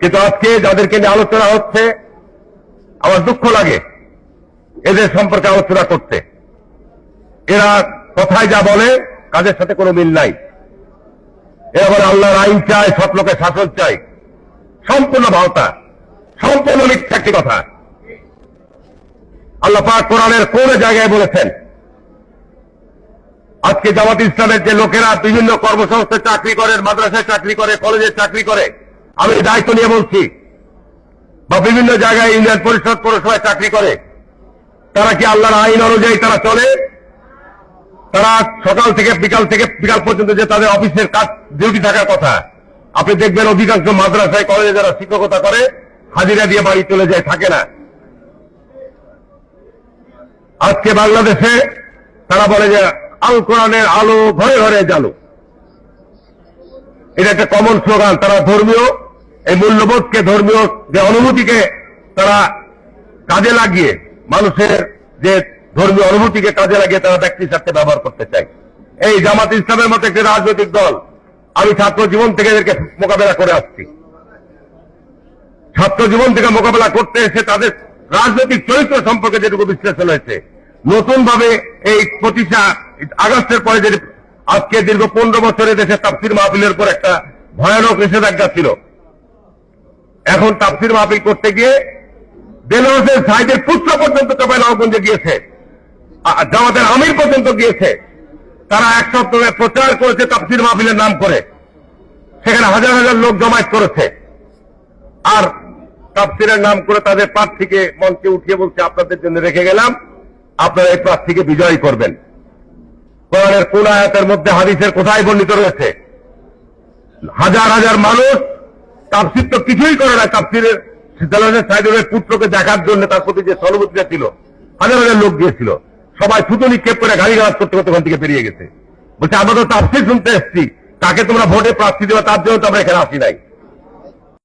কিন্তু আজকে যাদেরকে নিয়ে আলোচনা হচ্ছে আমার দুঃখ লাগে এদের সম্পর্কে আলোচনা করতে। এরা কথায় যা বলে কাজের সাথে কোনো মিল নাই। এরা বলে আল্লাহর আইন চাই, সৎ লোকের শাসন চাই, সম্পূর্ণ ভাওতা, সম্পূর্ণ মিথ্যা একটি কথা। আল্লাহ পাক কোরআনের কোন জায়গায় বলেছেন আজকে জামাত ইসলামের যে লোকেরা বিভিন্ন কর্মসংস্থায় চাকরি করে, মাদ্রাসায় চাকরি করে, কলেজে চাকরি করে, আমি দায়িত্ব নিয়ে বলছি, বা বিভিন্ন জায়গায় ইউনিয়ন পরিষদ পৌরসভায় চাকরি করে, তারা কি আল্লাহর আইন অনুযায়ী তারা চলে? তারা সকাল থেকে বিকাল পর্যন্ত যে তাদের অফিসের কাজ ডিউটি থাকার কথা, আপনি দেখবেন অধিকাংশ মাদ্রাসায় কলেজে যারা শিক্ষকতা করে হাজিরা দিয়ে বাড়ি চলে যায়, থাকে না। আজকে বাংলাদেশে তারা বলে যে আল কোরআনের আলো ঘরে ঘরে জ্বালো, এটা একটা কমন স্লোগান। তারা ধর্মীয় এই মূল্যবোধকে, ধর্মীয় যে অনুভূতিকে তারা কাজে লাগিয়ে, মানুষের যে ধর্মীয় অনুভূতিকে কাজে লাগিয়ে তারা ব্যক্তি স্বার্থে ব্যবহার করতে চায়। এই জামাত ইসলামের মতো একটি রাজনৈতিক দল, আমি ছাত্র জীবন থেকে এদেরকে মোকাবেলা করে আসছি। ছাত্র জীবন থেকে মোকাবেলা করতে এসে তাদের রাজনৈতিক চরিত্র সম্পর্কে যেটুকু বিশ্লেষণ হয়েছে, নতুন ভাবে এই 25 আগস্টের পরে যে আজকে দীর্ঘ 15 বছরে দেশে তাফসীর মাহফিলের উপর একটা ভয়ানক নিষেধাজ্ঞা ছিল। এখন তাফসীর মাহফিল করতে গিয়ে দেলোয়ার হোসেন সাইদের পুত্র পর্যন্ত চাঁপাইনবাবগঞ্জে গিয়েছে, জামাতের আমির পর্যন্ত গিয়েছে। তারা এক সপ্তাহে প্রচার করেছে তাফসীর মাহফিলের নাম করে, সেখানে হাজার হাজার লোক জমায়েত করেছে। আর তাফসীরের নাম করে তাদের প্রার্থীকে মঞ্চে উঠিয়ে বলছে আপনাদের জন্য রেখে গেলাম, আপনারা এই প্রার্থীকে বিজয়ী করবেন। কোরআনের কোন আয়াতের মধ্যে, হাদিসের কোথায় বর্ণিত রয়েছে? হাজার হাজার মানুষ, তাফসীর তো কিছুই করে না, তাফসীরের সাইদুলের পুত্রকে দেখার জন্য তার প্রতি যে সহানুভূতিটা ছিল, হাজার হাজার লোক গিয়েছিল। সবাই থুতু নিক্ষেপ করে গাড়ি গাছ করতে করতে ওখান থেকে বেরিয়ে গেছে। বলছে আমরা তো তাফসীর শুনতে এসেছি, তাকে তোমরা ভোটে প্রার্থী দেওয়া, তার জন্য তো আমরা এখানে আসি নাই।